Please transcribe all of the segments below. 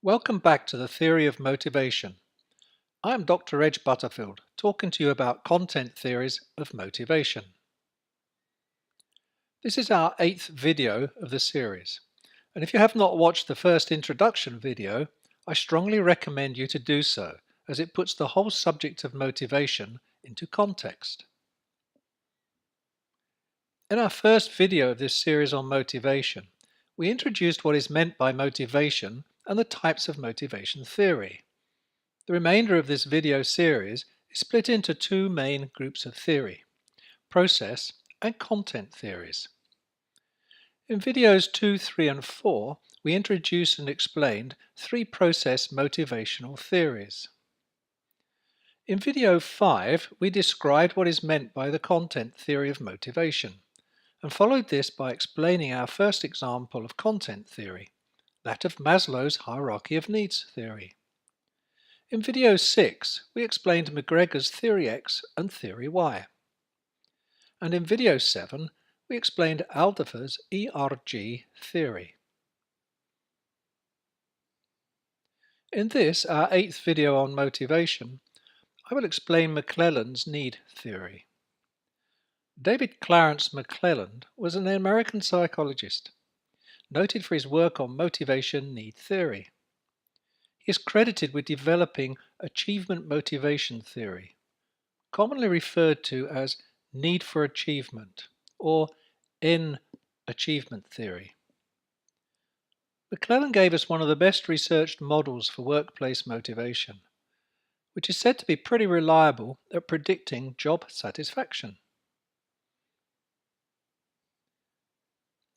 Welcome back to the Theory of Motivation. I am Dr. Edge Butterfield, talking to you about content theories of motivation. This is our 8th video of the series, and if you have not watched the first introduction video, I strongly recommend you to do so, as it puts the whole subject of motivation into context. In our first video of this series on motivation, we introduced what is meant by motivation and the types of motivation theory. The remainder of this video series is split into two main groups of theory: process and content theories. In videos 2, 3 and 4, we introduced and explained three process motivational theories. In video 5, we described what is meant by the content theory of motivation, and followed this by explaining our first example of content theory, that of Maslow's hierarchy of needs theory. In video 6, we explained McGregor's Theory X and Theory Y. And in video 7, we explained Alderfer's ERG theory. In this, our 8th video on motivation, I will explain McClelland's need theory. David Clarence McClelland was an American psychologist, noted for his work on motivation need theory. He is credited with developing achievement motivation theory, commonly referred to as need for achievement or N achievement theory. McClelland gave us one of the best researched models for workplace motivation, which is said to be pretty reliable at predicting job satisfaction.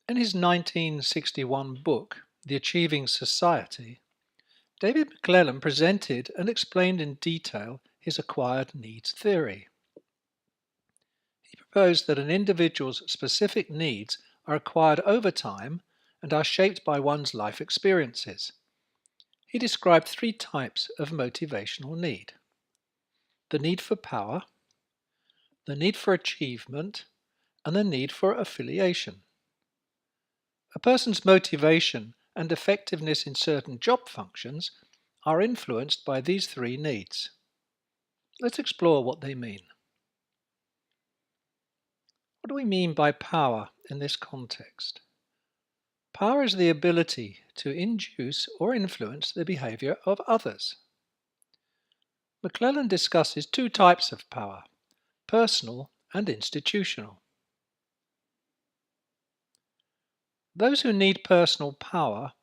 In his 1961 book, The Achieving Society, David McClelland presented and explained in detail his acquired needs theory. He proposed that an individual's specific needs are acquired over time and are shaped by one's life experiences. He described three types of motivational need: the need for power, the need for achievement, and the need for affiliation. A person's motivation and effectiveness in certain job functions are influenced by these three needs. Let's explore what they mean. What do we mean by power in this context? Power is the ability to induce or influence the behavior of others. McClelland discusses two types of power: personal and institutional. Those who need personal power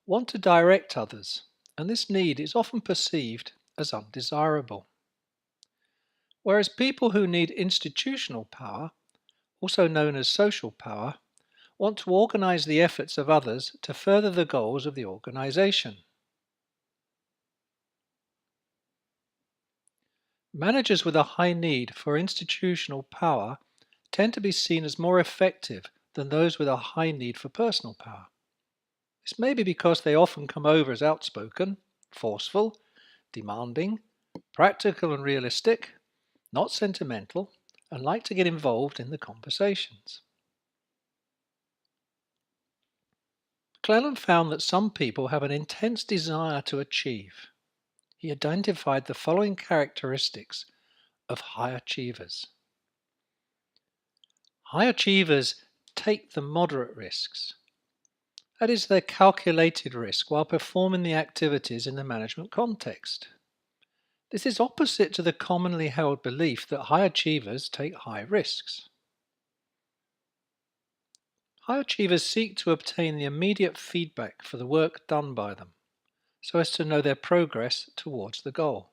want to direct others, and this need is often perceived as undesirable. Whereas people who need institutional power, also known as social power, want to organize the efforts of others to further the goals of the organization. Managers with a high need for institutional power tend to be seen as more effective than those with a high need for personal power. This may be because they often come over as outspoken, forceful, demanding, practical and realistic, not sentimental, and like to get involved in the conversations. McClelland found that some people have an intense desire to achieve. He identified the following characteristics of high achievers. High achievers take the moderate risks. That is their calculated risk while performing the activities in the management context. This is opposite to the commonly held belief that high achievers take high risks. High achievers seek to obtain the immediate feedback for the work done by them, so as to know their progress towards the goal.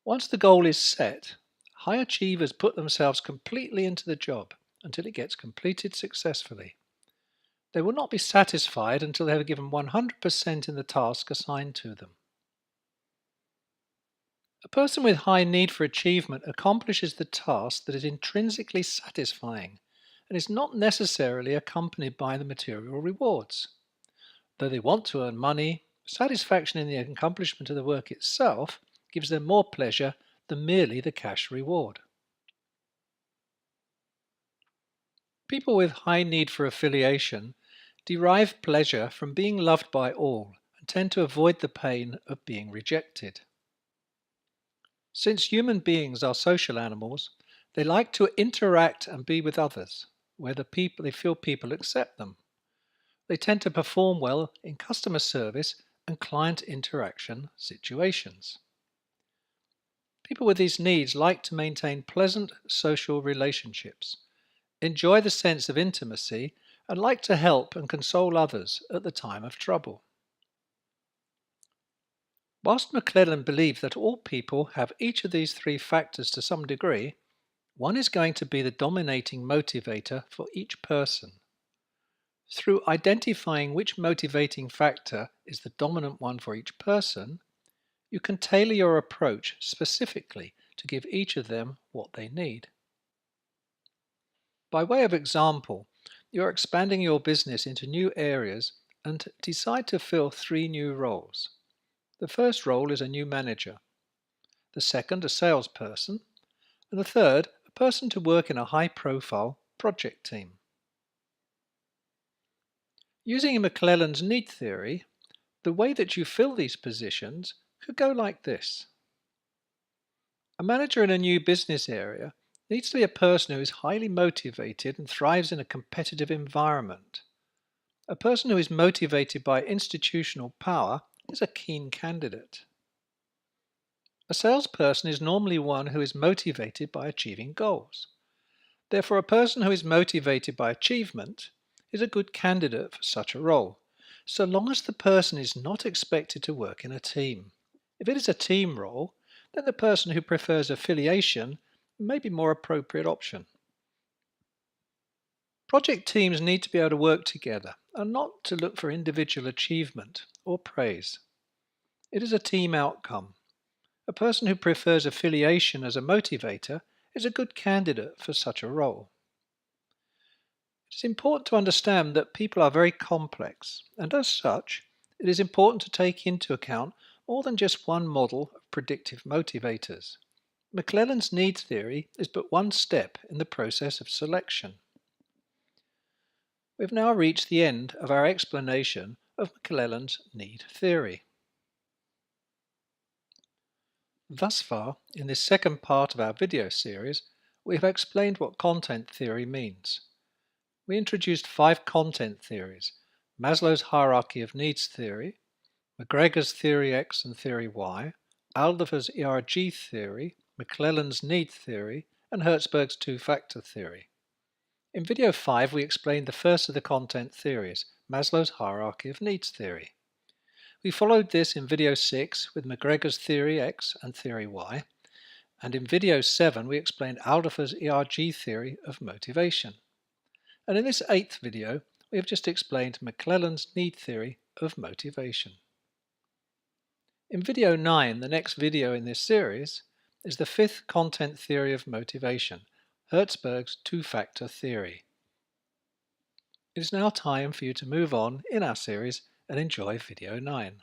Once the goal is set, high achievers put themselves completely into the job until it gets completed successfully. They will not be satisfied until they have given 100% in the task assigned to them. A person with high need for achievement accomplishes the task that is intrinsically satisfying and is not necessarily accompanied by the material rewards. Though they want to earn money, satisfaction in the accomplishment of the work itself gives them more pleasure than merely the cash reward. People with high need for affiliation derive pleasure from being loved by all and tend to avoid the pain of being rejected. Since human beings are social animals, they like to interact and be with others, where they feel people accept them. They tend to perform well in customer service and client interaction situations. People with these needs like to maintain pleasant social relationships, enjoy the sense of intimacy, and like to help and console others at the time of trouble. Whilst McClelland believed that all people have each of these three factors to some degree, one is going to be the dominating motivator for each person. Through identifying which motivating factor is the dominant one for each person, you can tailor your approach specifically to give each of them what they need. By way of example, you are expanding your business into new areas and decide to fill three new roles. The first role is a new manager, the second a salesperson, and the third a person to work in a high-profile project team. Using McClelland's need theory, the way that you fill these positions could go like this. A manager in a new business area needs to be a person who is highly motivated and thrives in a competitive environment. A person who is motivated by institutional power is a keen candidate. A salesperson is normally one who is motivated by achieving goals. Therefore, a person who is motivated by achievement is a good candidate for such a role, so long as the person is not expected to work in a team. If it is a team role, then the person who prefers affiliation may be a more appropriate option. Project teams need to be able to work together and not to look for individual achievement or praise. It is a team outcome. A person who prefers affiliation as a motivator is a good candidate for such a role. It is important to understand that people are very complex, and as such, it is important to take into account more than just one model of predictive motivators. McClelland's need theory is but one step in the process of selection. We have now reached the end of our explanation of McClelland's need theory. Thus far, in this second part of our video series, we have explained what content theory means. We introduced 5 content theories: Maslow's hierarchy of needs theory, McGregor's theory X and theory Y, Alderfer's ERG theory, McClelland's need theory, and Herzberg's two-factor theory. In video 5, we explained the first of the content theories, Maslow's hierarchy of needs theory. We followed this in video 6 with McGregor's theory X and theory Y, and in video 7 we explained Alderfer's ERG theory of motivation. And in this 8th video, we have just explained McClelland's need theory of motivation. In video 9, the next video in this series, is the 5th content theory of motivation, Herzberg's two-factor theory. It is now time for you to move on in our series and enjoy video 9.